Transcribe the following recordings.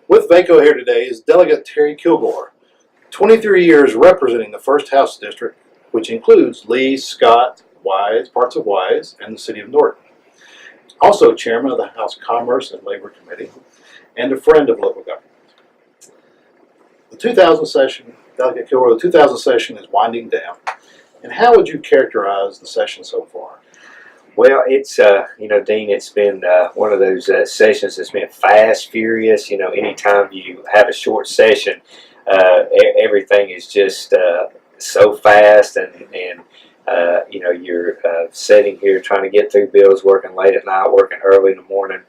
With VACo here today is Delegate Terry Kilgore, 23 years representing the 1st House District, which includes Lee, Scott, Wise, parts of Wise, and the City of Norton. Also Chairman of the House Commerce and Labor Committee, and a friend of local government. The 2000 session, Delegate Kilgore, the 2000 session is winding down. And how would you characterize the session so far? Well, it's, Dean, it's been one of those sessions that's been fast, furious. Anytime you have a short session, everything is just so fast, and you're sitting here trying to get through bills, working late at night, working early in the morning,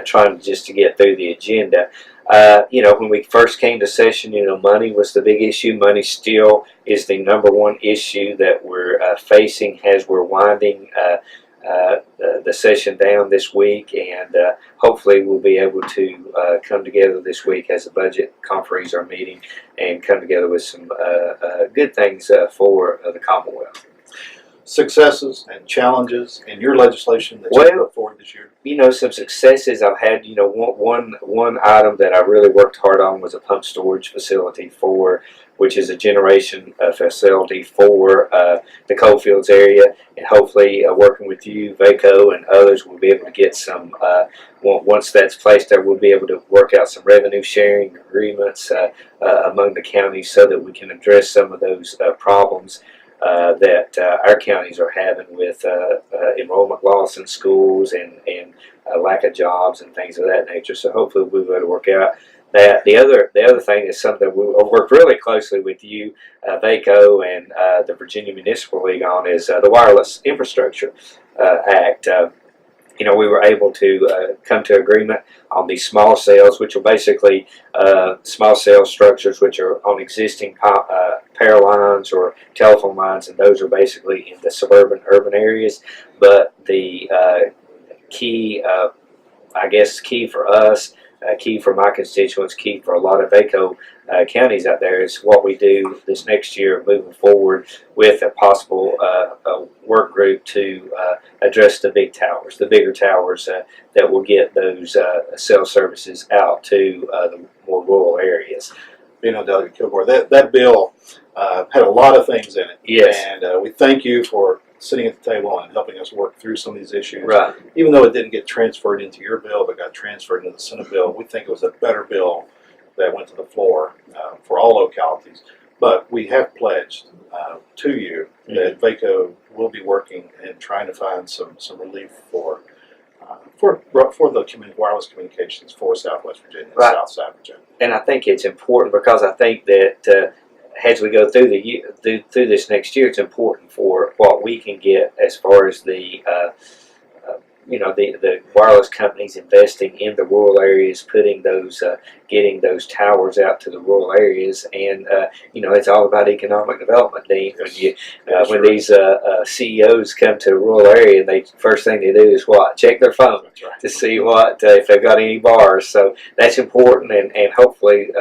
trying just to get through the agenda. When we first came to session, money was the big issue. Money still is the #1 issue that we're facing as we're winding the session down this week, and hopefully we'll be able to come together this week as the budget conferees are meeting and come together with some good things for the Commonwealth. Successes and challenges in your legislation that you put forward this year? Some successes I've had. One item that I really worked hard on was a pump storage facility which is a generation facility for the Coalfields area, and hopefully working with you, VACo, and others, we'll be able to get some, once that's placed there, we'll be able to work out some revenue sharing agreements among the counties so that we can address some of those problems that our counties are having with enrollment loss in schools and lack of jobs and things of that nature. So hopefully we'll be able to work out that. The other thing is something that we'll work really closely with you, VACo, and the Virginia Municipal League on is the Wireless Infrastructure Act. We were able to come to agreement on these small cells, which are basically small cell structures which are on existing power lines or telephone lines, and those are basically in the suburban urban areas. But the key for us, key for my constituents, key for a lot of VACo counties out there is what we do this next year moving forward with a possible work group to address the bigger towers that will get those cell services out to the more rural areas. Delegate Kilgore, that bill had a lot of things in it. Yes. And we thank you for sitting at the table and helping us work through some of these issues. Right. Even though it didn't get transferred into your bill, but got transferred into the Senate bill, we think it was a better bill that went to the floor for all localities. But we have pledged to you that VACo will be working and trying to find some relief for the wireless communications for Southwest Virginia and Right. South Virginia. And I think it's important because I think that as we go through through this next year, it's important for what we can get as far as the wireless companies investing in the rural areas, getting those towers out to the rural areas, and it's all about economic development, Dean. When these CEOs come to a rural area, and first thing they do is check their phone to see if they've got any bars. So that's important, and hopefully,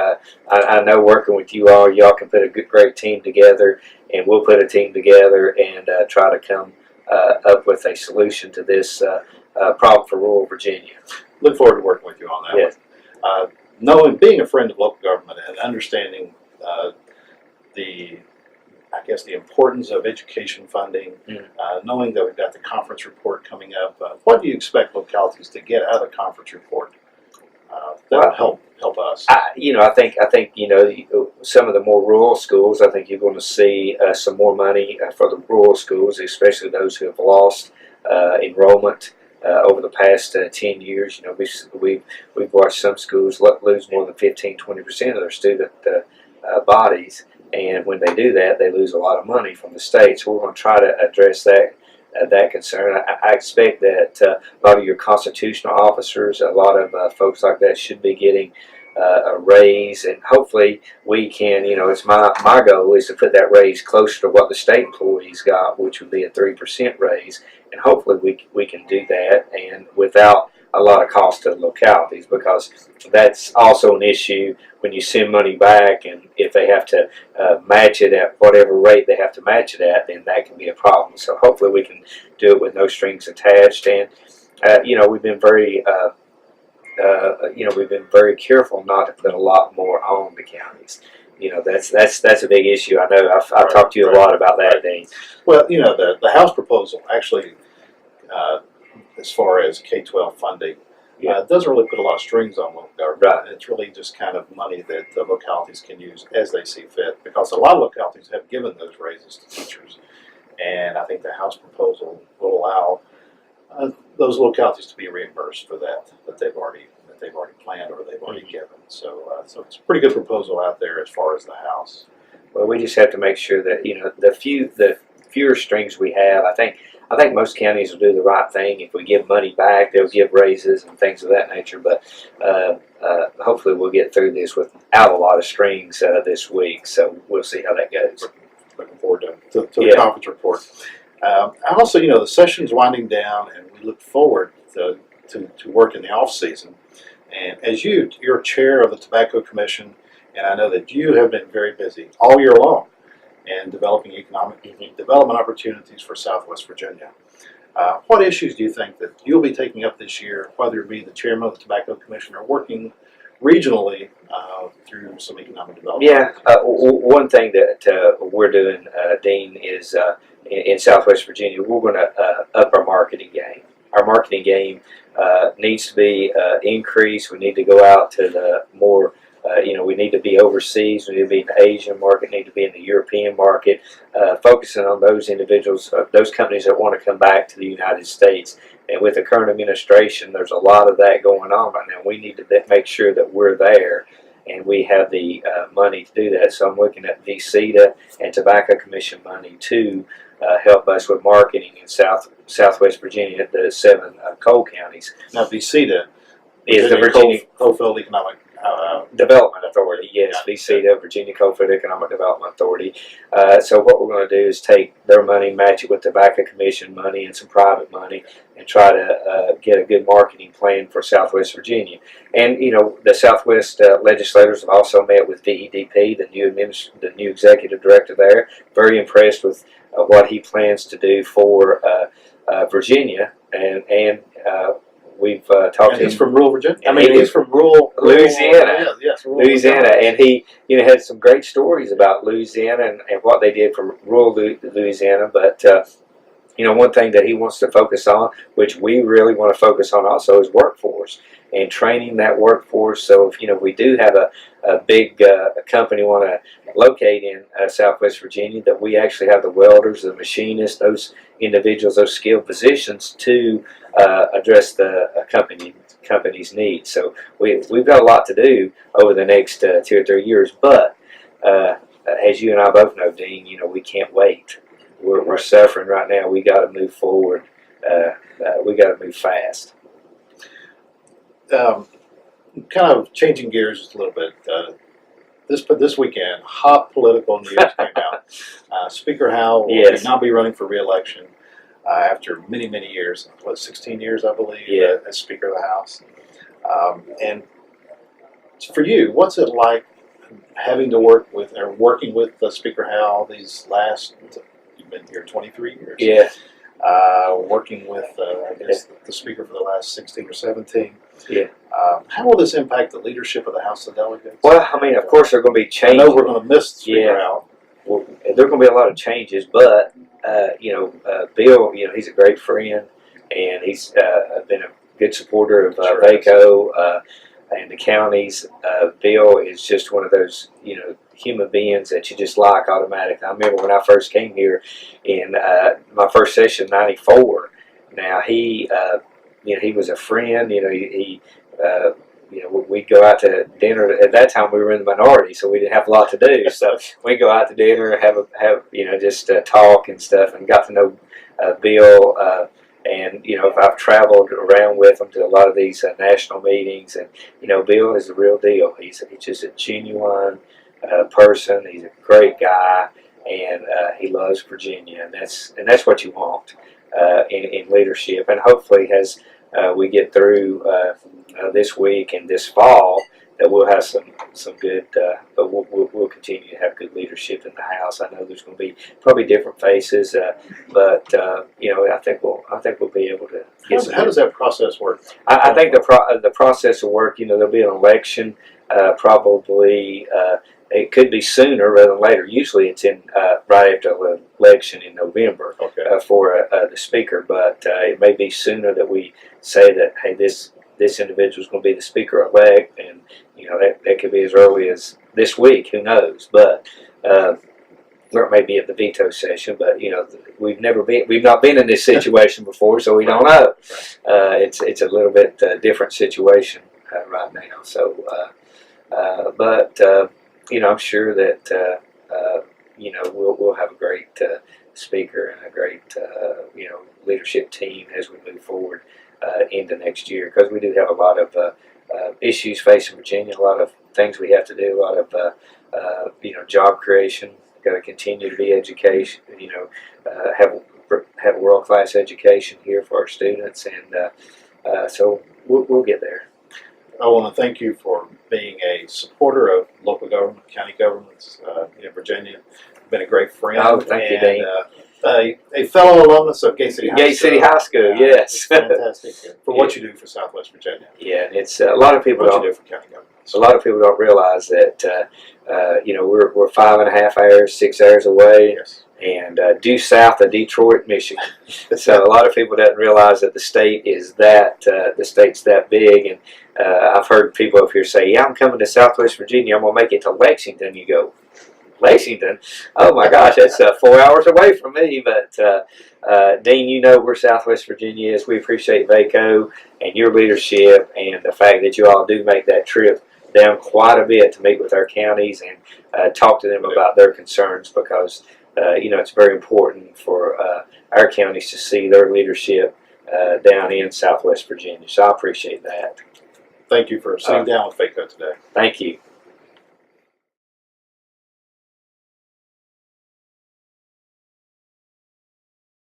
I know working with y'all can put a great team together, and we'll put a team together and try to come up with a solution to this problem for rural Virginia. Look forward to working with you on that. Yes. Being a friend of local government and understanding the importance of education funding, knowing that we've got the conference report coming up, what do you expect localities to get out of the conference report that will help us? I think some of the more rural schools, I think you're going to see some more money for the rural schools, especially those who have lost enrollment over the past 10 years. We've watched some schools lose more than 15-20% of their student bodies, and when they do that, they lose a lot of money from the state. So we're going to try to address that concern. I expect that a lot of your constitutional officers, a lot of folks like that, should be getting a raise, and hopefully we can, it's my goal is to put that raise closer to what the state employees got, which would be a 3% raise, and hopefully we can do that, and without a lot of cost to the localities, because that's also an issue when you send money back, and if they have to match it at whatever rate they have to match it at, then that can be a problem. So hopefully we can do it with no strings attached, and we've been very we've been very careful not to put a lot more on the counties. That's a big issue. I know I've talked to you a lot about that, Dean. Well, the House proposal actually, as far as K-12 funding, doesn't really put a lot of strings on local government. Right. It's really just kind of money that the localities can use as they see fit, because a lot of localities have given those raises to teachers, and I think the House proposal will allow those localities to be reimbursed for that they've already planned or they've already given. So it's a pretty good proposal out there as far as the House. Well, we just have to make sure that the fewer strings we have. I think most counties will do the right thing. If we give money back, they'll give raises and things of that nature. But hopefully, we'll get through this without a lot of strings this week. So we'll see how that goes. Looking forward to the conference report. Also, the session's winding down, and we look forward to work in the off season. And as you're chair of the Tobacco Commission, and I know that you have been very busy all year long in developing economic development opportunities for Southwest Virginia. What issues do you think that you'll be taking up this year, whether it be the chairman of the Tobacco Commission or working regionally through some economic development? Yeah, one thing that we're doing, Dean, is in Southwest Virginia, we're going to up our marketing game. Our marketing game needs to be increased. We need to go out to the more, we need to be overseas. We need to be in the Asian market, need to be in the European market, focusing on those individuals, those companies that want to come back to the United States. And with the current administration, there's a lot of that going on right now. We need to make sure that we're there and we have the money to do that. So I'm looking at VCEDA and Tobacco Commission money to help us with marketing in Southwest Virginia, the 7 coal counties. Now, VCEDA is the Virginia Coalfield Economic Development Authority. Yes, VCEDA, Virginia Coalfield Economic Development Authority. So what we're going to do is take their money, match it with Tobacco Commission money and some private money, and try to get a good marketing plan for Southwest Virginia. And the Southwest legislators have also met with VEDP, the new executive director there. Very impressed with what he plans to do for Virginia, and we've talked to him. He's from rural Virginia. He's from rural Louisiana. Rural Louisiana, and he had some great stories about Louisiana and what they did for rural Louisiana. But one thing that he wants to focus on, which we really want to focus on also, is workforce and training that workforce. So if we do have a big company want to locate in Southwest Virginia, that we actually have the welders, the machinists, those individuals, those skilled positions to address the company's needs. So we've got a lot to do over the next 2 or 3 years. But as you and I both know, Dean, we can't wait. We're suffering right now. We got to move forward. We got to move fast. Kind of changing gears just a little bit. This weekend, hot political news came out. Speaker Howell will now be running for re-election after many, many years. 16 years, I believe, as Speaker of the House. And for you, what's it like having to working with Speaker Howell these last? You've been here 23 years. Yeah. Working with, I guess, the Speaker for the last 16 or 17. Yeah. How will this impact the leadership of the House of Delegates? Well, of course, there are going to be changes. I know we're going to miss Speaker Howell. Well, there are going to be a lot of changes, but Bill, he's a great friend, and he's been a good supporter of VACo and the counties. Bill is just one of those, human beings that you just like automatically. I remember when I first came here in my first session, '94. Now he was a friend. We'd go out to dinner. At that time, we were in the minority, so we didn't have a lot to do. So we'd go out to dinner, just talk and stuff, and got to know Bill. And I've traveled around with him to a lot of these national meetings, and Bill is the real deal. He's just a genuine person. He's a great guy, and he loves Virginia, and that's what you want in leadership. And hopefully, as we get through this week and this fall, that we'll have some good, but we'll continue to have good leadership in the House. I know there's going to be probably different faces, but I think I think we'll be able to How, get some. how does that process work? I think the process will work. You know, there'll be an election, probably. It could be sooner rather than later. Usually, it's in right after the election in November for the speaker. But it may be sooner that we say that, hey, this individual is going to be the speaker elect, and you know that could be as early as this week. Who knows? But or it may be at the veto session. But you know, we've not been in this situation before, so we don't know. It's a little bit different situation right now. So, but. You know, I'm sure that you know we'll have a great speaker and a great you know leadership team as we move forward into next year, because we do have a lot of issues facing Virginia, a lot of things we have to do, a lot of you know job creation. Got to continue to be education. You know, have world-class education here for our students, and so we'll get there. I want to thank you for being a supporter of local government, county governments in Virginia. You've been a great friend. Oh, thank you, Dean. A fellow alumnus of Gay City High School. Gay City High School, yes. It's fantastic for what you do for Southwest Virginia. Yeah, it's a lot of people what don't. You do for county governments. A lot of people don't realize that you know we're 5.5 hours, 6 hours away. Yes. And due south of Detroit, Michigan. So a lot of people don't realize that the state is the state's that big. And I've heard people up here say, "Yeah, I'm coming to Southwest Virginia. I'm gonna make it to Lexington." You go, Lexington? Oh my gosh, that's 4 hours away from me. But Dean, you know where Southwest Virginia is. We appreciate VACo and your leadership and the fact that you all do make that trip down quite a bit to meet with our counties and talk to them about their concerns, because you know, it's very important for our counties to see their leadership down in Southwest Virginia. So I appreciate that. Thank you for sitting down with VACo today. Thank you.